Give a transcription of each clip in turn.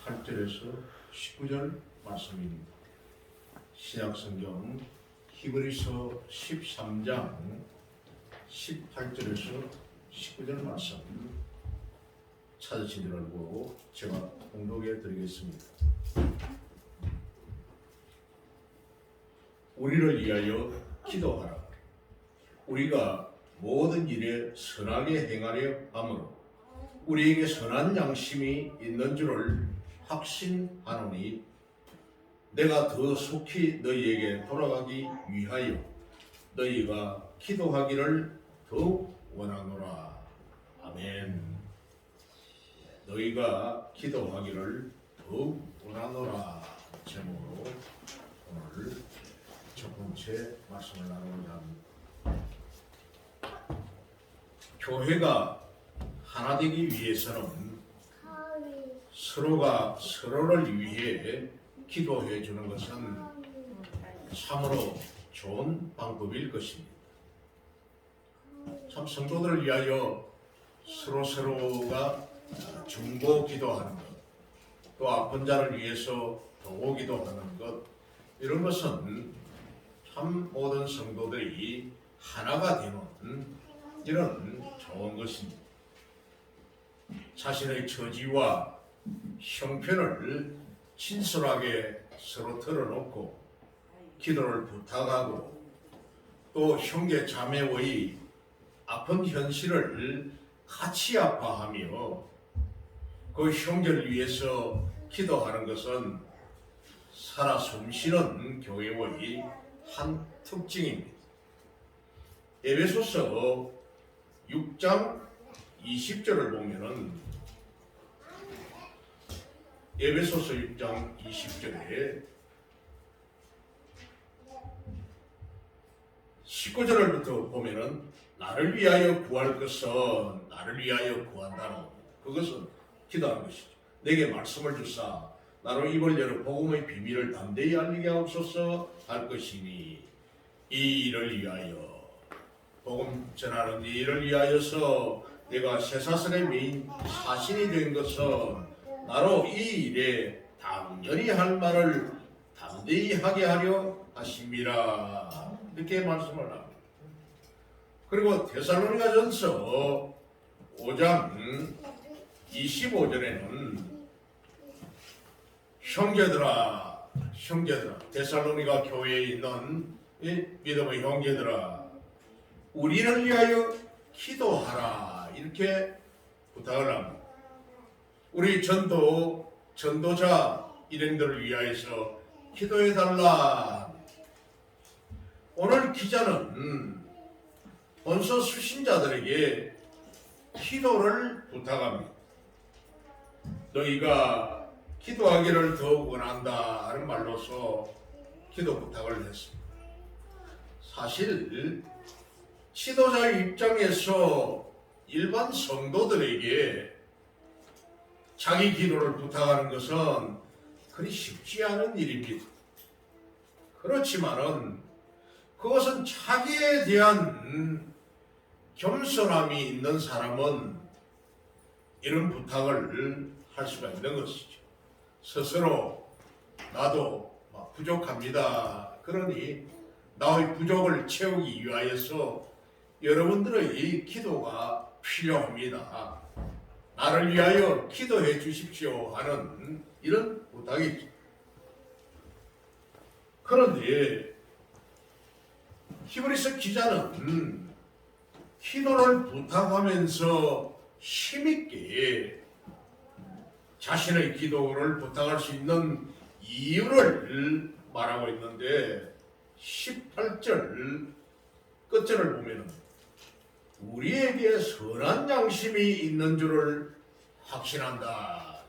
18절에서 19절 말씀입니다. 신약성경 히브리서 13장 18절에서 19절 말씀 찾으신 줄 알고 제가 공독해 드리겠습니다. 우리를 위하여 기도하라. 우리가 모든 일에 선하게 행하려 하므로 우리에게 선한 양심이 있는 줄을 확신하노니 내가 더 속히 너희에게 돌아가기 위하여 너희가 기도하기를 더욱 원하노라. 아멘. 너희가 기도하기를 더욱 원하노라 제목으로 오늘 첫 번째 말씀을 나누고자 합니다. 교회가 하나 되기 위해서는 서로가 서로를 위해 기도해 주는 것은 참으로 좋은 방법일 것입니다. 참 성도들을 위하여 서로가 중보 기도하는 것, 또 아픈 자를 위해서 도고 기도하는 것, 이런 것은 참 모든 성도들이 하나가 되는 이런 좋은 것입니다. 자신의 처지와 형편을 진솔하게 서로 털어놓고 기도를 부탁하고 또 형제 자매의 아픈 현실을 같이 아파하며 그 형제를 위해서 기도하는 것은 살아 숨쉬는 교회의 한 특징입니다. 에베소서 6장 20절을 보면은 에베소서 6장 20절에 19절부터 보면은 나를 위하여 구할 것은 나를 위하여 구한다는 그것은 기도하는 것이죠. 내게 말씀을 주사 나로 입을 열어 복음의 비밀을 담대히 알리게 하옵소서 할 것이니 이 일을 위하여 복음 전하는 이 일을 위하여서 내가 쇠사슬의 메인 사신이 된 것은 나로 이 일에 당연히 할 말을 담대히 하게 하려 하심이라 이렇게 말씀을 합니다. 그리고 데살로니가전서 5장 25절에는 형제들아 데살로니가 교회에 있는 믿음의 형제들아 우리를 위하여 기도하라 이렇게 부탁을 합니다. 우리 전도자 일행들을 위하여서 기도해달라. 오늘 기자는 본서 수신자들에게 기도를 부탁합니다. 너희가 기도하기를 더욱 원한다 하는 말로서 기도 부탁을 했습니다. 사실 지도자의 입장에서 일반 성도들에게 자기 기도를 부탁하는 것은 그리 쉽지 않은 일입니다. 그렇지만은 그것은 자기에 대한 겸손함이 있는 사람은 이런 부탁을 할 수가 있는 것이죠. 스스로 나도 부족합니다. 그러니 나의 부족을 채우기 위하여서 여러분들의 기도가 필요합니다. 나를 위하여 기도해 주십시오 하는 이런 부탁이죠. 그런데 히브리서 기자는 기도를 부탁하면서 힘있게 자신의 기도를 부탁할 수 있는 이유를 말하고 있는데 18절 끝절을 보면 우리에게 선한 양심이 있는 줄을 확신한다.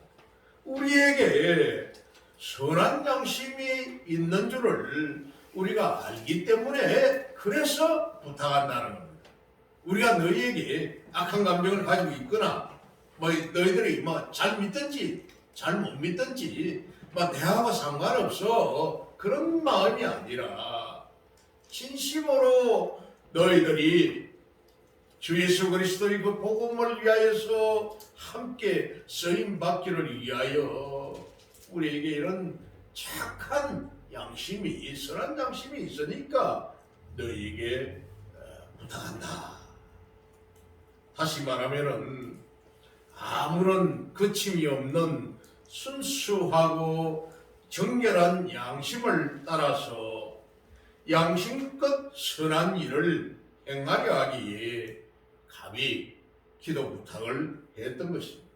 우리에게 선한 양심이 있는 줄을 우리가 알기 때문에 그래서 부탁한다는 겁니다. 우리가 너희에게 악한 감정을 가지고 있거나 너희들이 잘 믿든지 잘 못 믿든지 대하고 상관없어 그런 마음이 아니라 진심으로 너희들이 주 예수 그리스도의 그 복음을 위하여서 함께 쓰임 받기를 위하여 우리에게 이런 착한 양심이, 선한 양심이 있으니까 너희에게 부탁한다. 다시 말하면은 아무런 거침이 없는 순수하고 정결한 양심을 따라서 양심껏 선한 일을 행하려 하기에 감히 기도 부탁을 했던 것입니다.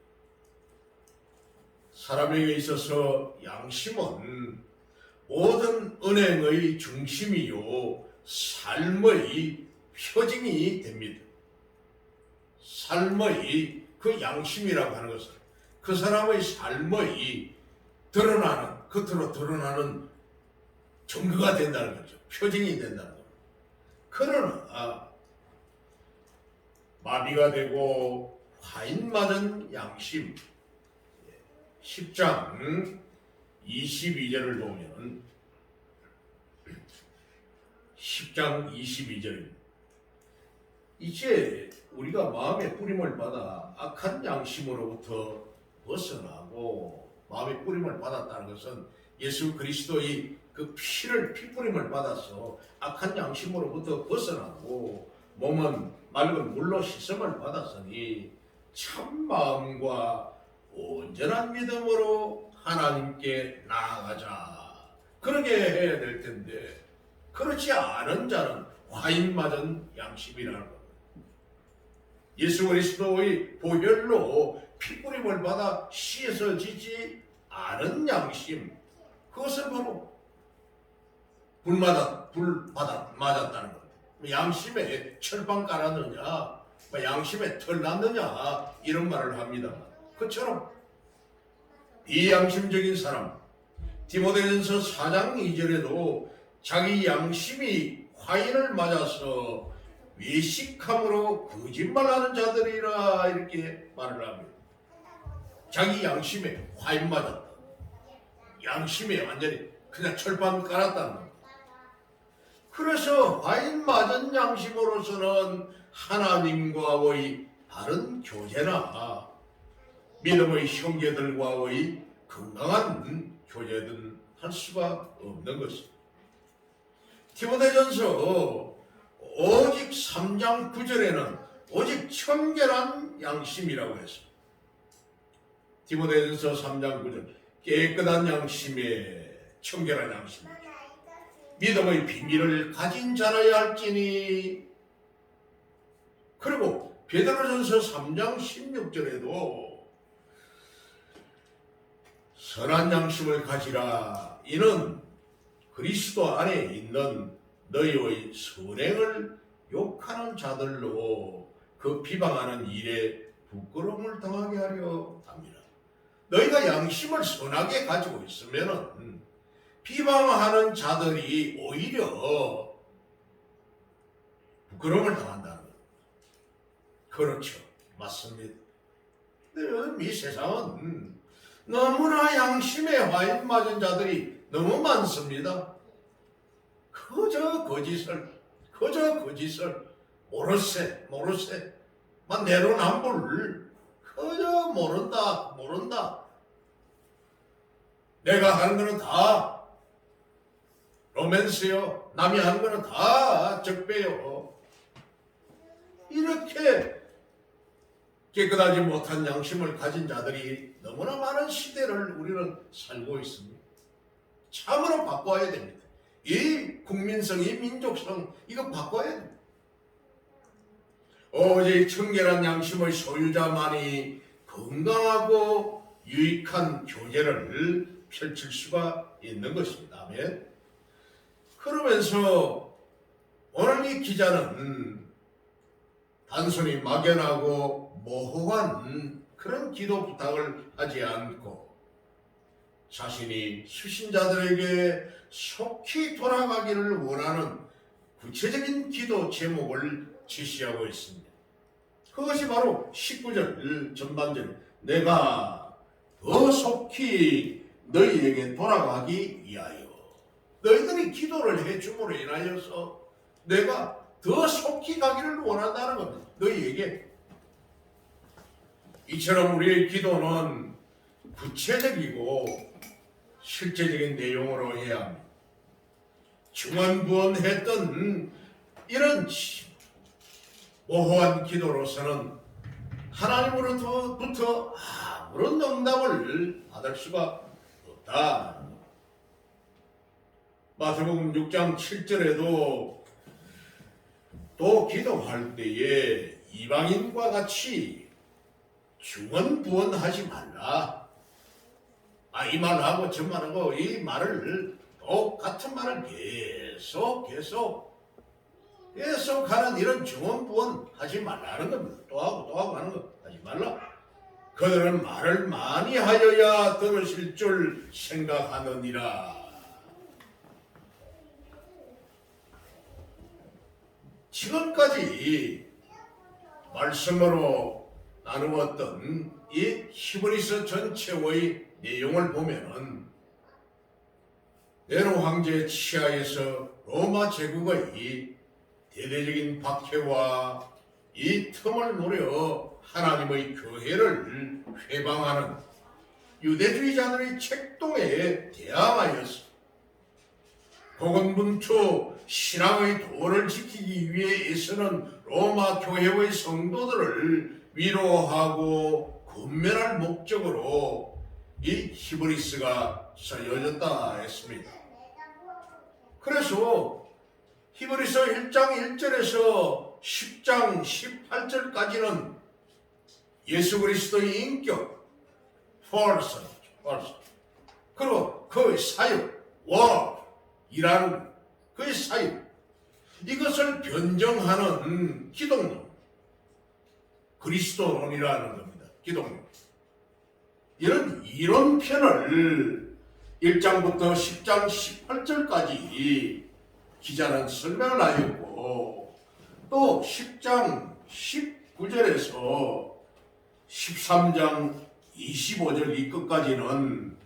사람에게 있어서 양심은 모든 은행의 중심이요 삶의 표징이 됩니다. 삶의 그 양심이라고 하는 것은 그 사람의 삶의 드러나는, 겉으로 드러나는 증거가 된다는 거죠. 표징이 된다는 겁니다. 그러나 마비가 되고 화인 맞은 양심, 10장 22절을 보면 10장 22절입니다. 이제 우리가 마음의 뿌림을 받아 악한 양심으로부터 벗어나고, 마음의 뿌림을 받았다는 것은 예수 그리스도의 그 피뿌림을 받아서 악한 양심으로부터 벗어나고 몸은 맑은 물로 씻음을 받았으니 참 마음과 온전한 믿음으로 하나님께 나아가자. 그러게 해야 될 텐데 그렇지 않은 자는 화인 맞은 양심이라는 겁니다. 예수 그리스도의 보혈로 피뿌림을 받아 씻어지지 않은 양심, 그것은 바로 불 맞았다는 겁니다. 양심에 철판 깔았느냐, 양심에 털 났느냐, 이런 말을 합니다. 그처럼 비양심적인 사람, 디모데전서 4장 2절에도 자기 양심이 화인을 맞아서 외식함으로 거짓말하는 자들이라 이렇게 말을 합니다. 자기 양심에 화인 맞았다. 양심에 완전히 그냥 철판 깔았다는 겁니다. 그래서 화인 맞은 양심으로서는 하나님과의 바른 교제나 믿음의 형제들과의 건강한 교제는 할 수가 없는 것입니다. 디모데전서 오직 3장 9절에는 오직 청결한 양심이라고 했습니다. 디모데전서 3장 9절, 깨끗한 양심에 청결한 양심, 믿음의 비밀을 가진 자라야 할지니. 그리고 베드로전서 3장 16절에도 선한 양심을 가지라. 이는 그리스도 안에 있는 너희의 선행을 욕하는 자들로 그 비방하는 일에 부끄러움을 당하게 하려 합니다. 너희가 양심을 선하게 가지고 있으면 비방하는 자들이 오히려 부끄러움을 당한다는 것. 그렇죠. 맞습니다. 근데 이 세상은 너무나 양심에 화인 맞은 자들이 너무 많습니다. 그저 거짓을 모르세 내로남불, 그저 모른다. 내가 하는 거는 다 로맨스요, 남이 하는 거는 다 적배요. 이렇게 깨끗하지 못한 양심을 가진 자들이 너무나 많은 시대를 우리는 살고 있습니다. 참으로 바꿔야 됩니다. 이 국민성, 이 민족성, 이거 바꿔야 됩니다. 오직 청결한 양심의 소유자만이 건강하고 유익한 교제를 펼칠 수가 있는 것입니다. 아멘. 그러면서 오늘 이 기자는 단순히 막연하고 모호한 그런 기도 부탁을 하지 않고 자신이 수신자들에게 속히 돌아가기를 원하는 구체적인 기도 제목을 제시하고 있습니다. 그것이 바로 19절 전반절, 내가 더 속히 너희에게 돌아가기 위하여. 너희들이 기도를 해줌으로 인하여서 내가 더 속히 가기를 원한다는 겁니다. 너희에게. 이처럼 우리의 기도는 구체적이고 실제적인 내용으로 해야 합니다. 중언부언했던 이런 모호한 기도로서는 하나님으로부터 아무런 응답을 받을 수가 없다. 마태복음 6장 7절에도 또 기도할 때에 이방인과 같이 중언부언하지 말라. 이 말하고 저 말하고 이 말을 똑같은 말을 계속 하는 이런 중언부언 하지 말라는 겁니다. 또 하고 하는 거 하지 말라. 그들은 말을 많이 하여야 들으실 줄 생각하느니라. 지금까지 말씀으로 나누었던 이 히브리서 전체의 내용을 보면은 네로 황제의 치하에서 로마 제국의 대대적인 박해와 이 틈을 노려 하나님의 교회를 회방하는 유대주의자들의 책동에 대항하였습니다. 고군분투 신앙의 도를 지키기 위해 애쓰는 로마 교회의 성도들을 위로하고 권면할 목적으로 이 히브리서가 써여졌다 했습니다. 그래서 히브리서 1장 1절에서 10장 18절까지는 예수 그리스도의 인격, person, 그리고 그의 사역, 일하는 그의 사역, 이것을 변정하는 기독론, 그리스도론이라는 겁니다. 기독론. 이런 이론편을 1장부터 10장 18절까지 기자는 설명을 하였고, 또 10장 19절에서 13장 25절 이 끝까지는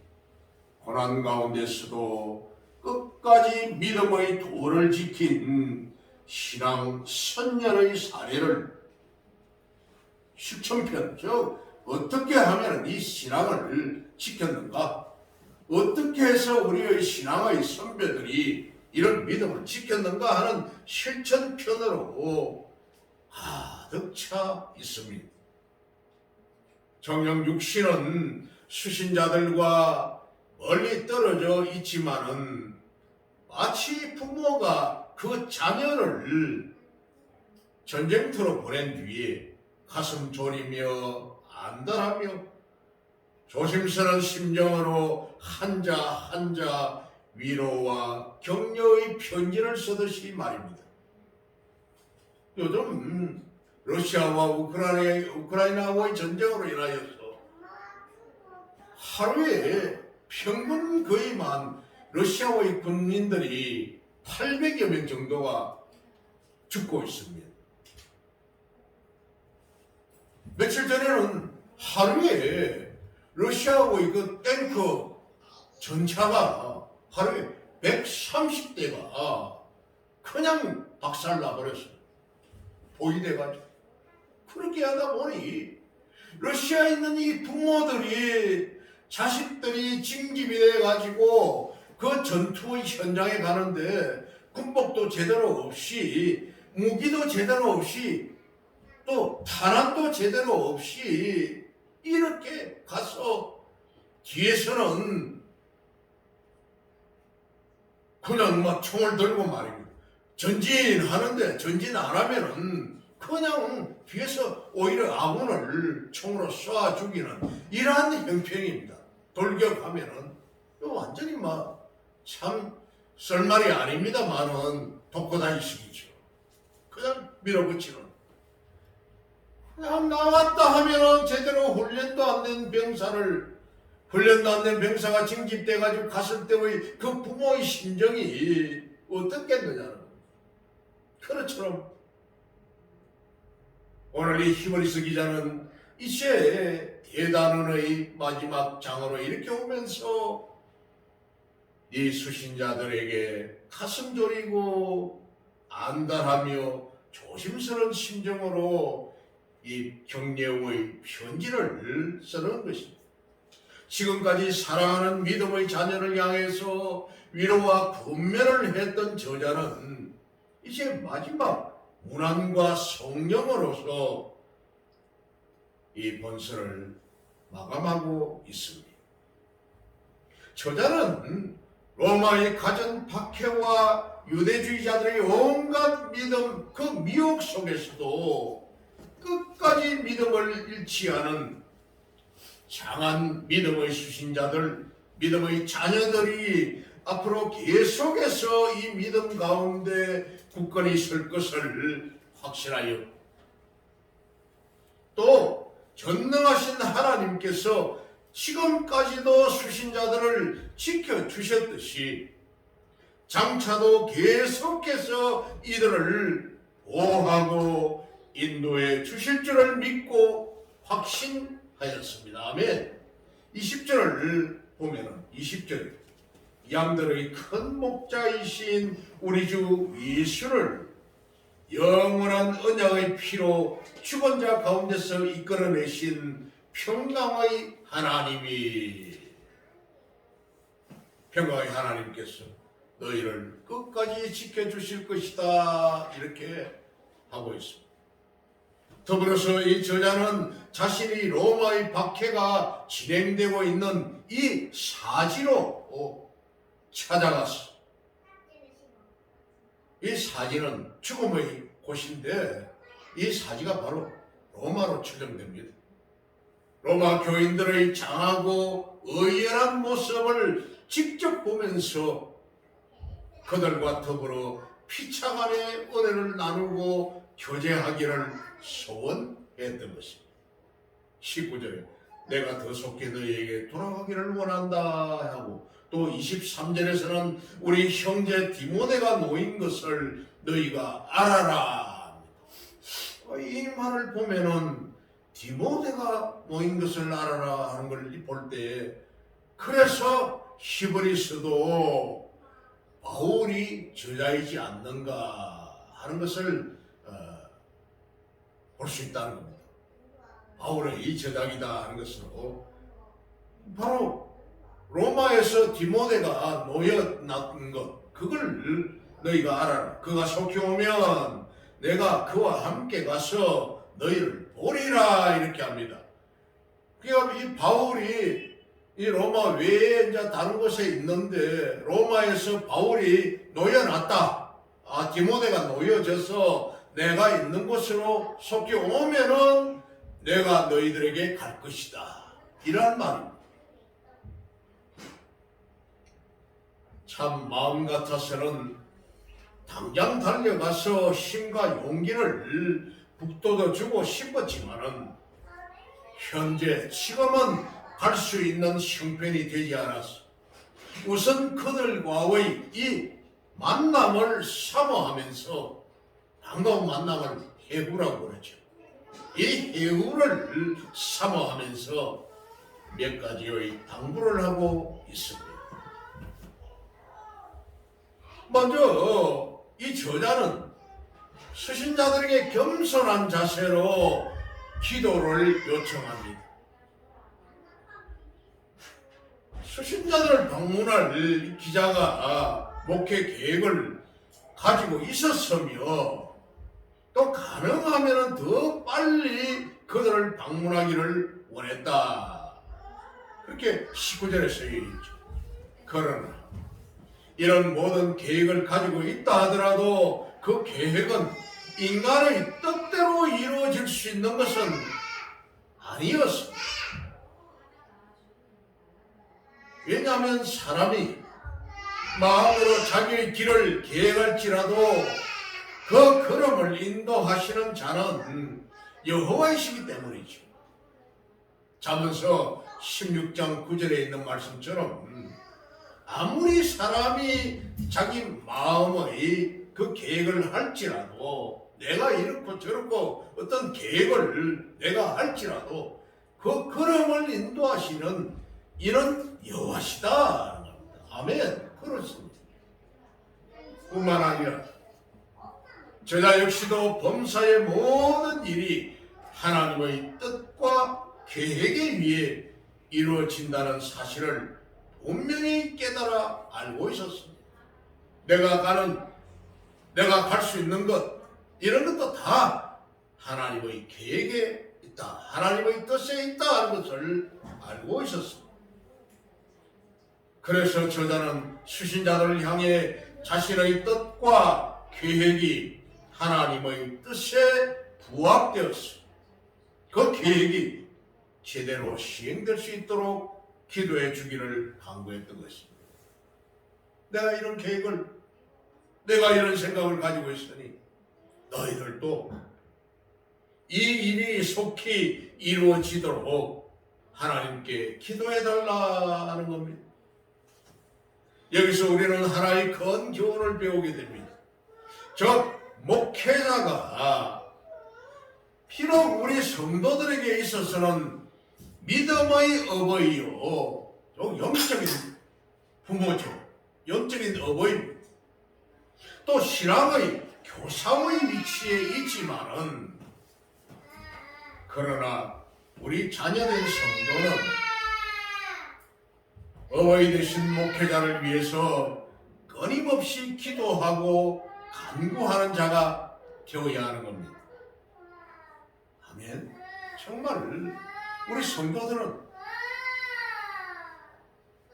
고난 가운데서도 끝까지 믿음의 도를 지킨 신앙 선열의 사례를 실천편, 즉 어떻게 하면 이 신앙을 지켰는가, 어떻게 해서 우리의 신앙의 선배들이 이런 믿음을 지켰는가 하는 실천편으로 가득 차 있습니다. 정녕 육신은 수신자들과 멀리 떨어져 있지만은 마치 부모가 그 자녀를 전쟁터로 보낸 뒤에 가슴 졸이며 안달하며 조심스러운 심정으로 한자 한자 위로와 격려의 편지를 쓰듯이 말입니다. 요즘 러시아와 우크라이나와의 전쟁으로 인하여서 하루에 평균 거의만 러시아의 군민들이 800여 명 정도가 죽고 있습니다. 며칠 전에는 하루에 러시아의 그 탱크 전차가 하루에 130대가 그냥 박살나버렸어요. 포위돼가지고. 그렇게 하다 보니 러시아에 있는 이 부모들이 자식들이 징집이 돼가지고 그 전투의 현장에 가는데 군복도 제대로 없이 무기도 제대로 없이 또 탄환도 제대로 없이 이렇게 가서 뒤에서는 그냥 막 총을 들고 말입니다. 전진하는데 전진 안 하면은 그냥 뒤에서 오히려 아군을 총으로 쏴 죽이는 이러한 형편입니다. 돌격하면은 완전히 막 참 썰말이 아닙니다만은 독고다이식이죠. 그냥 밀어붙이는. 그냥 나왔다 하면은 제대로 훈련도 안 된 병사를, 훈련도 안 된 병사가 징집돼가지고 갔을 때의 그 부모의 심정이 어떻겠느냐는. 그렇처럼 오늘 이 히브리서 기자는 이제 대단원의 마지막 장으로 이렇게 오면서 이 수신자들에게 가슴 졸이고 안달하며 조심스러운 심정으로 이 격려의 편지를 쓰는 것입니다. 지금까지 사랑하는 믿음의 자녀를 향해서 위로와 권면을 했던 저자는 이제 마지막 문안과 성령으로서 이 본서를 마감하고 있습니다. 저자는 로마의 가전 박해와 유대주의자들의 온갖 믿음 그 미혹 속에서도 끝까지 믿음을 잃지 않은 장한 믿음의 수신자들, 믿음의 자녀들이 앞으로 계속해서 이 믿음 가운데 굳건히 설 것을 확신하여 또 전능하신 하나님께서 지금까지도 수신자들을 지켜주셨듯이 장차도 계속해서 이들을 보호하고 인도해 주실 줄을 믿고 확신하였습니다. 아멘. 20절을 보면은 20절 양들의 큰 목자이신 우리 주 예수를 영원한 언약의 피로 죽은 자 가운데서 이끌어내신 평강의 하나님이 평강의 하나님께서 너희를 끝까지 지켜주실 것이다 이렇게 하고 있습니다. 더불어서 이 저자는 자신이 로마의 박해가 진행되고 있는 이 사지로 찾아갔어. 이 사지는 죽음의 곳인데 이 사지가 바로 로마로 추정됩니다. 로마 교인들의 장하고 의연한 모습을 직접 보면서 그들과 더불어 피차간의 은혜를 나누고 교제하기를 소원했던 것입니다. 19절에 내가 더 속히 너희에게 돌아가기를 원한다 하고 또 23절에서는 우리 형제 디모데가 놓인 것을 너희가 알아라. 이 말을 보면은 디모데가 놓인 것을 알아라 하는 걸 볼 때 그래서 히브리서도 바울이 저자이지 않는가 하는 것을 볼 수 있다는 겁니다. 바울의 이 저작이다 하는 것으로 바로 로마에서 디모데가 놓여놨던 것 그걸 너희가 알아라. 그가 속히 오면 내가 그와 함께 가서 너희를 보리라 이렇게 합니다. 그러니까 이 바울이 이 로마 외에 이제 다른 곳에 있는데 로마에서 바울이 놓여놨다. 디모데가 놓여져서 내가 있는 곳으로 속히 오면은 내가 너희들에게 갈 것이다. 이런 말입니다. 참 마음 같아서는 당장 달려가서 힘과 용기를 북돋아주고 싶었지만은 현재 지금은 갈 수 있는 형편이 되지 않았어. 우선 그들과의 이 만남을 사모하면서 반가운 만남을 해후라고 그러죠. 이 해후를 사모하면서 몇 가지의 당부를 하고 있습니다. 먼저 이 저자는 수신자들에게 겸손한 자세로 기도를 요청합니다. 수신자들을 방문할 기자가 목회 계획을 가지고 있었으며 또 가능하면 더 빨리 그들을 방문하기를 원했다. 그렇게 19절에 쓰여있죠. 그러나 이런 모든 계획을 가지고 있다 하더라도 그 계획은 인간의 뜻대로 이루어질 수 있는 것은 아니었습니다. 왜냐하면 사람이 마음으로 자기의 길을 계획할지라도 그 걸음을 인도하시는 자는 여호와이시기 때문이죠. 잠언서 16장 9절에 있는 말씀처럼 아무리 사람이 자기 마음의 그 계획을 할지라도 내가 이렇고 저렇고 어떤 계획을 내가 할지라도 그 걸음을 인도하시는 이는 여호와시다. 아멘. 그렇습니다. 뿐만 아니라 저자 역시도 범사의 모든 일이 하나님의 뜻과 계획에 의해 이루어진다는 사실을 분명히 깨달아 알고 있었습니다. 내가 갈 수 있는 것, 이런 것도 다 하나님의 계획에 있다, 하나님의 뜻에 있다 하는 것을 알고 있었습니다. 그래서 저자는 수신자들을 향해 자신의 뜻과 계획이 하나님의 뜻에 부합되었습니다. 그 계획이 제대로 시행될 수 있도록 기도해 주기를 간구했던 것입니다. 내가 이런 생각을 가지고 있으니 너희들도 이 일이 속히 이루어지도록 하나님께 기도해 달라는 겁니다. 여기서 우리는 하나의 큰 교훈을 배우게 됩니다. 즉 목회자가 비록 우리 성도들에게 있어서는 믿음의 어버이요, 영적인 부모죠, 영적인 어버이입니다. 또 신앙의 교사의 위치에 있지만은, 그러나 우리 자녀된 성도는 어버이 되신 목회자를 위해서 끊임없이 기도하고 간구하는 자가 되어야 하는 겁니다. 아멘. 정말 우리 성도들은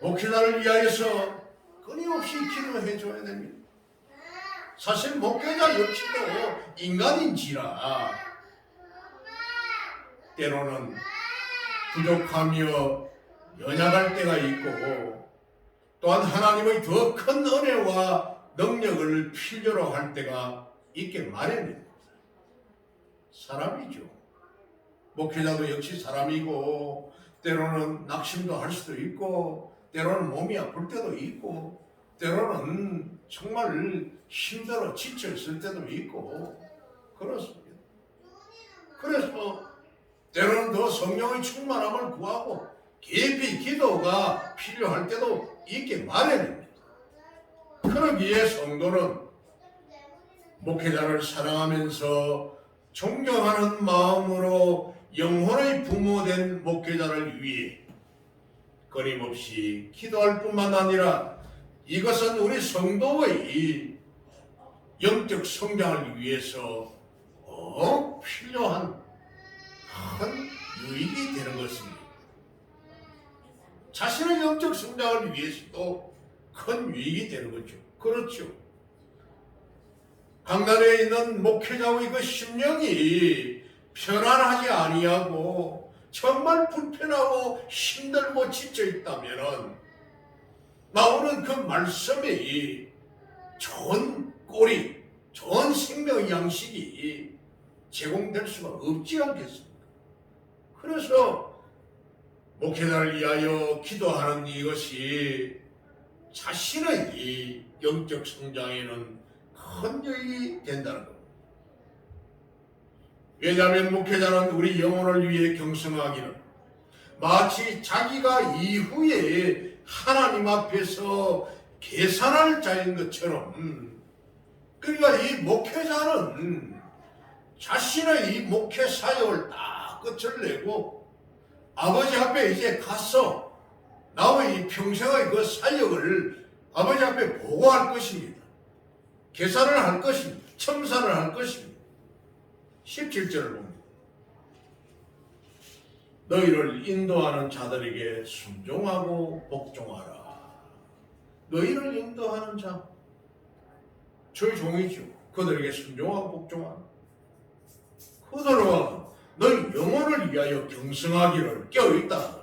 목회자를 위하여서 끊임없이 기도해 줘야 됩니다. 사실 목회자 역시도 인간인지라 때로는 부족하며 연약할 때가 있고, 또한 하나님의 더 큰 은혜와 능력을 필요로 할 때가 있게 마련입니다. 사람이죠. 목회자도 역시 사람이고, 때로는 낙심도 할 수도 있고, 때로는 몸이 아플 때도 있고, 때로는 정말 힘들어 지쳐 있을 때도 있고 그렇습니다. 그래서 때로는 더 성령의 충만함을 구하고 깊이 기도가 필요할 때도 있게 마련입니다. 그러기에 성도는 목회자를 사랑하면서 존경하는 마음으로 영혼의 부모된 목회자를 위해 끊임없이 기도할 뿐만 아니라, 이것은 우리 성도의 영적 성장을 위해서 꼭 필요한 큰 유익이 되는 것입니다. 자신의 영적 성장을 위해서도 큰 유익이 되는 거죠. 그렇죠. 강단에 있는 목회자의 그 심령이 편안하지 아니하고 정말 불편하고 힘들고 지쳐 있다면은 나오는 그 말씀이 좋은 꼴이, 좋은 생명 양식이 제공될 수가 없지 않겠습니까? 그래서 목회자를 위하여 기도하는 이것이 자신의 이 영적 성장에는 큰 유익이 된다는 겁니다. 왜냐하면 목회자는 우리 영혼을 위해 경성하기는 마치 자기가 이후에 하나님 앞에서 계산할 자인 것처럼, 그러니까 이 목회자는 자신의 이 목회 사역을 다 끝을 내고 아버지 앞에 이제 가서 나의 이 평생의 그 사역을 아버지 앞에 보고할 것입니다. 계산을 할 것입니다. 청산을 할 것입니다. 17절을 봅니다. 너희를 인도하는 자들에게 순종하고 복종하라. 너희를 인도하는 자, 저희 종이죠. 그들에게 순종하고 복종하라. 그들은 너희 영혼을 위하여 경성하기를 깨어있다.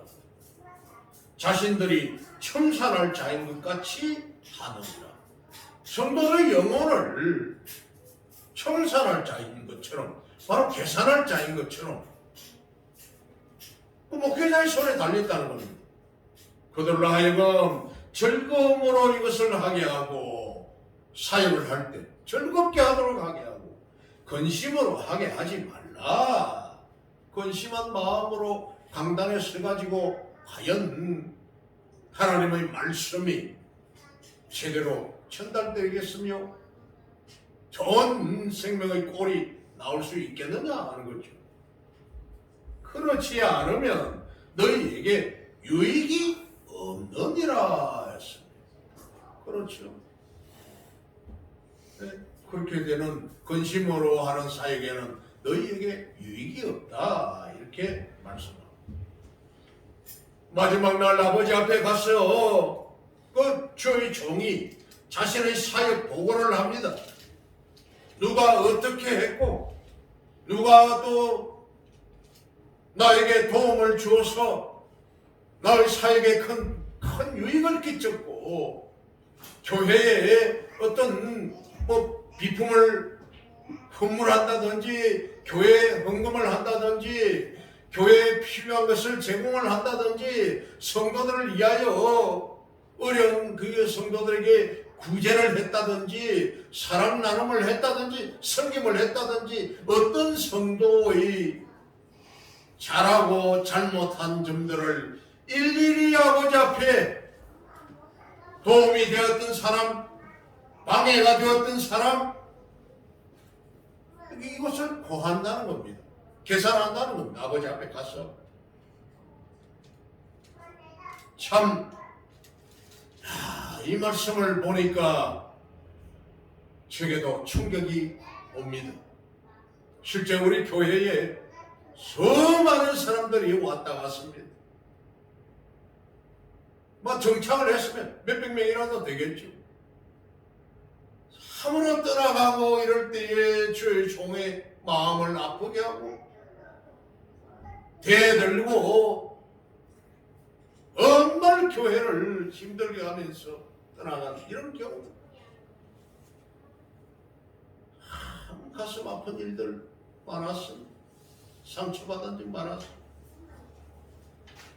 자신들이 청산할 자인 것 같이 하느니라. 성도의 영혼을 청산할 자인 것처럼, 바로 계산할 자인 것처럼 그 목회자의 손에 달렸다는 겁니다. 그들로 하여금 즐거움으로 이것을 하게 하고, 사역을 할 때 즐겁게 하도록 하게 하고, 근심으로 하게 하지 말라. 근심한 마음으로 강단에 서가지고 과연 하나님의 말씀이 제대로 전달되겠으며 좋은 생명의 꼴이 나올 수 있겠느냐 하는 거죠. 그렇지 않으면 너희에게 유익이 없느니라 했습니다. 그렇죠. 네, 그렇게 되는 근심으로 하는 사역에는 너희에게 유익이 없다 이렇게 말씀합니다. 마지막 날 아버지 앞에 가서 그 주의 종이 자신의 사역 보고를 합니다. 누가 어떻게 했고 누가 또 나에게 도움을 주어서 나의 사역에 큰 유익을 끼쳤고 교회에 어떤 비품을 헌물한다든지 교회에 헌금을 한다든지 교회에 필요한 것을 제공을 한다든지 성도들을 위하여 어려운 그 성도들에게 구제를 했다든지 사랑 나눔을 했다든지 섬김을 했다든지 어떤 성도의 잘하고 잘못한 점들을 일일이 아버지 앞에 도움이 되었던 사람, 방해가 되었던 사람, 이것을 고한다는 겁니다. 계산한다는 겁니다. 아버지 앞에 가서. 참, 이 말씀을 보니까 저에게도 충격이 옵니다. 실제 우리 교회에 수많은 사람들이 왔다 갔습니다. 정착을 했으면 몇백 명이라도 되겠죠. 함으로 떠나가고 이럴 때에 주의 종의 마음을 아프게 하고 대들고 정말 교회를 힘들게 하면서 떠나가는 이런 경우 참 가슴 아픈 일들 많았습니다. 상처받은 일 많았습니다.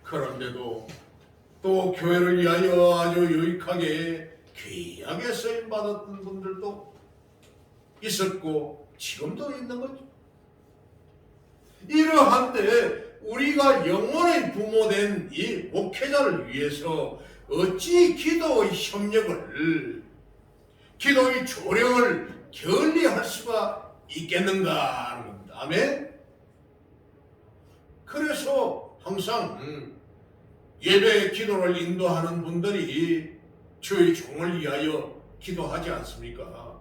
그런데도 또 교회를 위하여 아주 유익하게 귀하게 쓰임받았던 분들도 있었고 지금도 있는 거죠. 이러한데 우리가 영혼의 부모된 이 목회자를 위해서 어찌 기도의 협력을 기도의 조력을 결리할 수가 있겠는가 하는 겁니다. 아멘. 그래서 항상 예배 기도를 인도하는 분들이 주의 종을 위하여 기도하지 않습니까?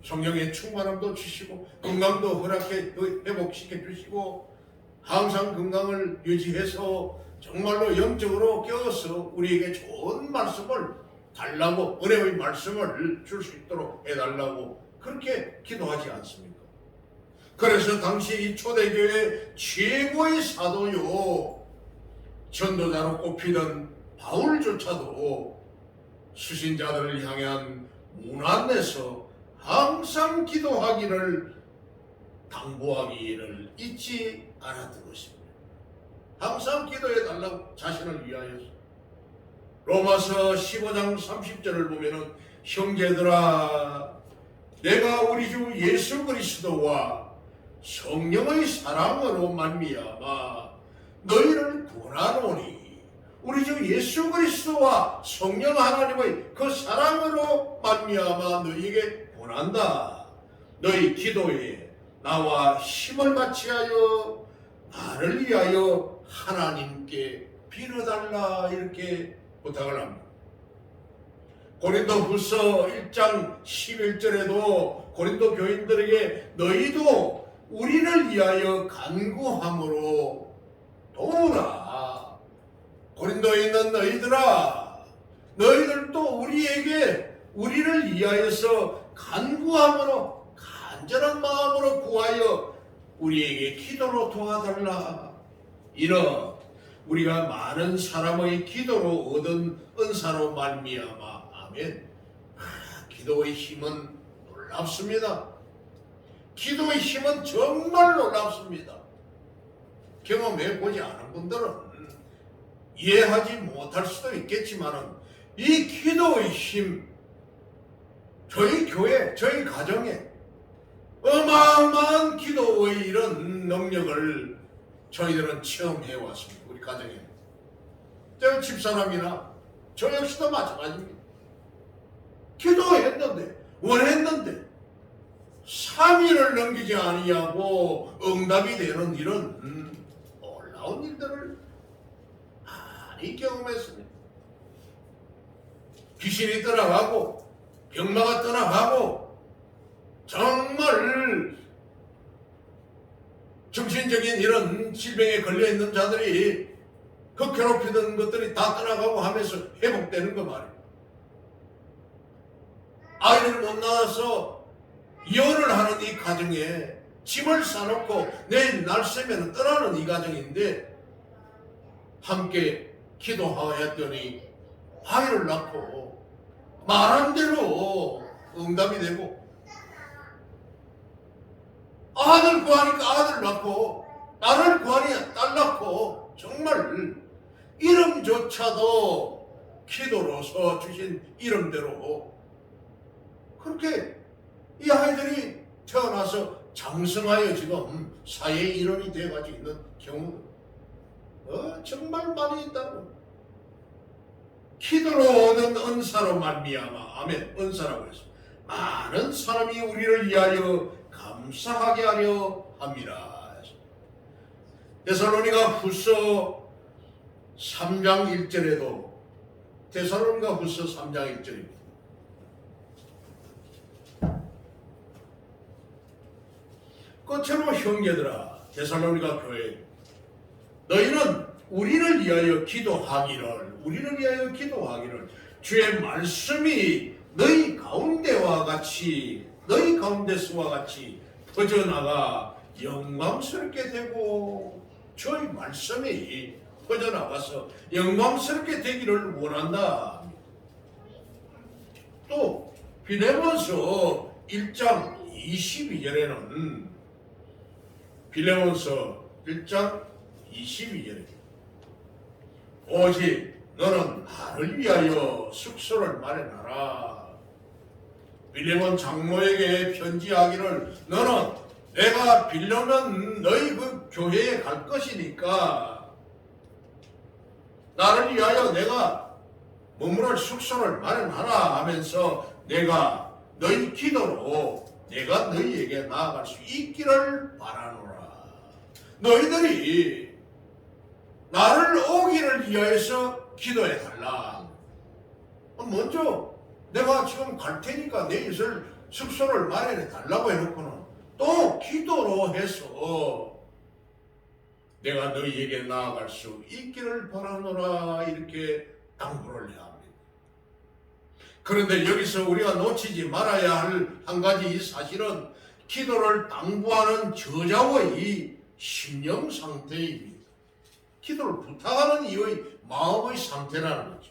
성령의 충만함도 주시고 건강도 허락해 회복시켜 주시고 항상 건강을 유지해서 정말로 영적으로 깨어서 우리에게 좋은 말씀을 달라고 은혜의 말씀을 줄 수 있도록 해달라고 그렇게 기도하지 않습니까? 그래서 당시 이 초대교회 최고의 사도요 전도자로 꼽히던 바울조차도 수신자들을 향한 문안에서 항상 기도하기를 당부하기를 잊지 않았던 것입니다. 항상 기도해달라고 자신을 위하여서. 로마서 15장 30절을 보면은 형제들아 내가 우리 주 예수 그리스도와 성령의 사랑으로 말미암아 너희를 구원하노니 우리 주 예수 그리스도와 성령 하나님의 그 사랑으로 말미암아 너희에게 권한다. 너희 기도에 나와 힘을 같이하여 나를 위하여 하나님께 빌어달라 이렇게 부탁을 합니다. 고린도후서 1장 11절에도 고린도 교인들에게 너희도 우리를 위하여 간구함으로 도우라. 고린도에 있는 너희들아 너희들도 우리를 위하여서 간구함으로 간절한 마음으로 구하여 우리에게 기도로 도와달라. 이런 우리가 많은 사람의 기도로 얻은 은사로 말미암아 아멘. 기도의 힘은 놀랍습니다. 기도의 힘은 정말 놀랍습니다. 경험해 보지 않은 분들은 이해하지 못할 수도 있겠지만 이 기도의 힘 저희 교회, 저희 가정에 어마어마한 기도의 이런 능력을 저희들은 체험해 왔습니다. 우리 가정에. 저 집사람이나 저 역시도 마찬가지입니다. 기도했는데 원했는데 3일을 넘기지 아니하고 응답이 되는 이런 놀라운 일들을 많이 경험했습니다. 귀신이 떠나가고 병마가 떠나가고 정말 정신적인 이런 질병에 걸려있는 자들이 그 괴롭히던 것들이 다 떠나가고 하면서 회복되는 거 말이에요. 아이를 못 낳아서 이혼을 하는 이 가정에 짐을 싸놓고 내일 날새면 떠나는 이 가정인데 함께 기도하였더니 아이를 낳고 말한 대로 응답이 되고 아들 구하니까 아들 낳고 딸을 구하니까 딸 낳고 정말 이름조차도 기도로서 주신 이름대로 그렇게 이 아이들이 태어나서 장성하여 지금 사회의 일원이 되어가지고 있는 경우도 정말 많이 있다는 겁니다. 기도로 얻은 은사로 말미암아 아멘 은사라고 해서 많은 사람이 우리를 위하여 감사하게 하려 합니다. 데살로니가 후서 3장 1절에도 데살로니가 후서 3장 1절입니다. 끝으로 형제들아 데살로니가 교회 너희는 우리를 위하여 기도하기를 주의 말씀이 너희 가운데와 같이 너희 가운데서와 같이 퍼져나가 영광스럽게 되고 주의 말씀이 퍼져나가서 영광스럽게 되기를 원한다. 또 빌레몬서 1장 22절에는 빌레몬서 1장 22절에 오직 너는 나를 위하여 숙소를 마련하라. 빌레몬 장로에게 편지하기를 너는 내가 빌려면 너희 그 교회에 갈 것이니까 나를 위하여 내가 머무를 숙소를 마련하라 하면서 내가 너희 기도로 내가 너희에게 나아갈 수 있기를 바라노라. 너희들이 나를 오기를 위하여서 기도해 달라. 먼저 내가 지금 갈 테니까 내 있을 숙소를 마련해 달라고 해놓고는 또 기도로 해서 내가 너희에게 나아갈 수 있기를 바라노라 이렇게 당부를 해야 합니다. 그런데 여기서 우리가 놓치지 말아야 할 한 가지 사실은 기도를 당부하는 저자의 심령 상태입니다. 기도를 부탁하는 이의 마음의 상태라는 거죠.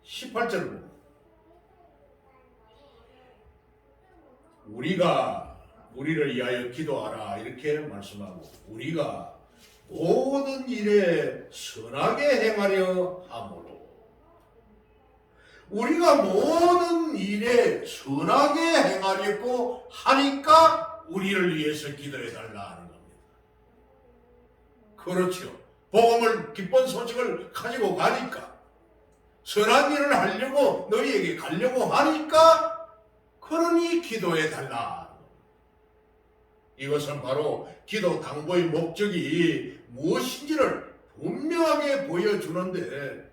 18절을 보면 우리가 우리를 위하여 기도하라 이렇게 말씀하고 우리가 모든 일에 선하게 행하려 함으로 우리가 모든 일에 선하게 행하려고 하니까 우리를 위해서 기도해 달라 하는 겁니다. 그렇죠. 복음을 기쁜 소식을 가지고 가니까 선한 일을 하려고 너희에게 가려고 하니까 그러니 기도해 달라. 이것은 바로 기도 당부의 목적이 무엇인지를 분명하게 보여주는데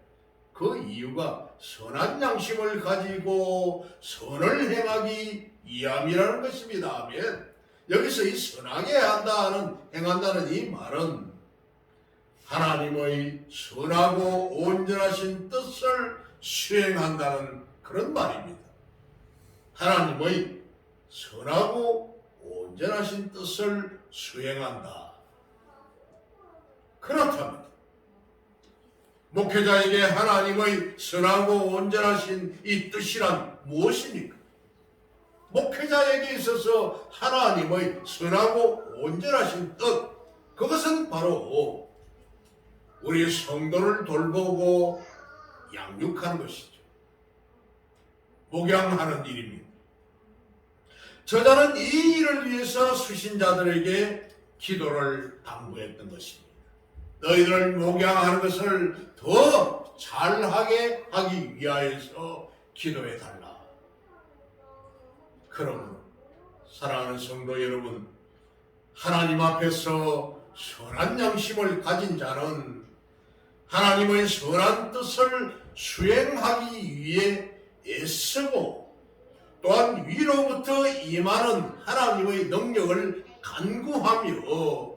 그 이유가 선한 양심을 가지고 선을 행하기 위함이라는 것입니다. 아멘. 여기서 이 선하게 행한다는 이 말은 하나님의 선하고 온전하신 뜻을 수행한다는 그런 말입니다. 하나님의 선하고 온전하신 뜻을 수행한다. 그렇다면 목회자에게 하나님의 선하고 온전하신 이 뜻이란 무엇입니까? 목회자에게 있어서 하나님의 선하고 온전하신 뜻, 그것은 바로 우리 성도를 돌보고 양육하는 것이죠. 목양하는 일입니다. 저자는 이 일을 위해서 수신자들에게 기도를 당부했던 것입니다. 너희들을 목양하는 것을 더 잘하게 하기 위하여서 기도해 달라. 그러므로 사랑하는 성도 여러분, 하나님 앞에서 선한 양심을 가진 자는 하나님의 선한 뜻을 수행하기 위해 애쓰고 또한 위로부터 임하는 하나님의 능력을 간구하며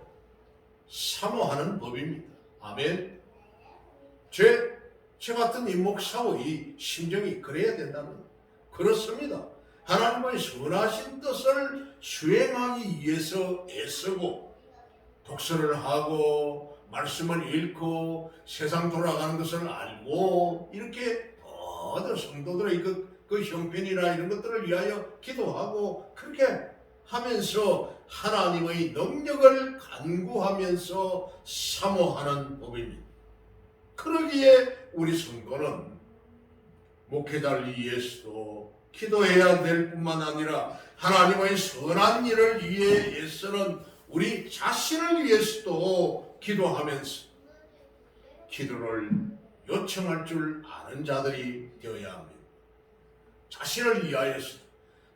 사모하는 법입니다. 아멘. 제 같은 임목사의 심정이 그래야 된다는 것. 그렇습니다. 하나님의 선하신 뜻을 수행하기 위해서 애쓰고 독서를 하고 말씀을 읽고 세상 돌아가는 것을 알고 이렇게 모든 성도들의 그 형편이나 이런 것들을 위하여 기도하고 그렇게 하면서 하나님의 능력을 간구하면서 사모하는 법입니다. 그러기에 우리 성도는 목회자를 위해서도 기도해야 될 뿐만 아니라 하나님의 선한 일을 위해 애쓰는 우리 자신을 위해서도 기도하면서 기도를 요청할 줄 아는 자들이 되어야 합니다. 자신을 위하여서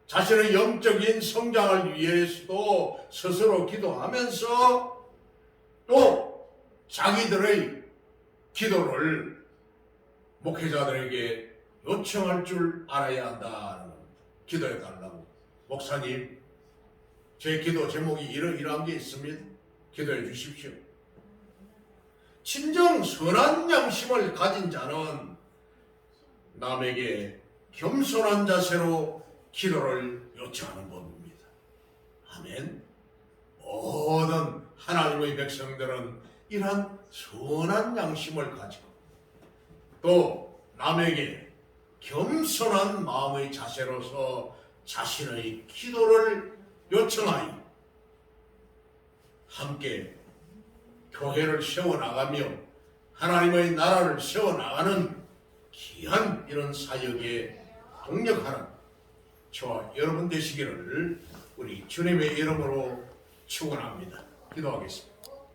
자신의 영적인 성장을 위해서도 스스로 기도하면서 또 자기들의 기도를 목회자들에게 요청할 줄 알아야 한다는 겁니다. 기도해 달라고. 목사님, 제 기도 제목이 이러한 게 있습니다. 기도해 주십시오. 진정 선한 양심을 가진 자는 남에게 겸손한 자세로 기도를 요청하는 법입니다. 아멘. 모든 하나님의 백성들은 이러한 선한 양심을 가지고 또 남에게 겸손한 마음의 자세로서 자신의 기도를 요청하여 함께 교회를 세워나가며 하나님의 나라를 세워나가는 귀한 이런 사역에 동력하는 저와 여러분 되시기를 우리 주님의 이름으로 축원합니다. 기도하겠습니다.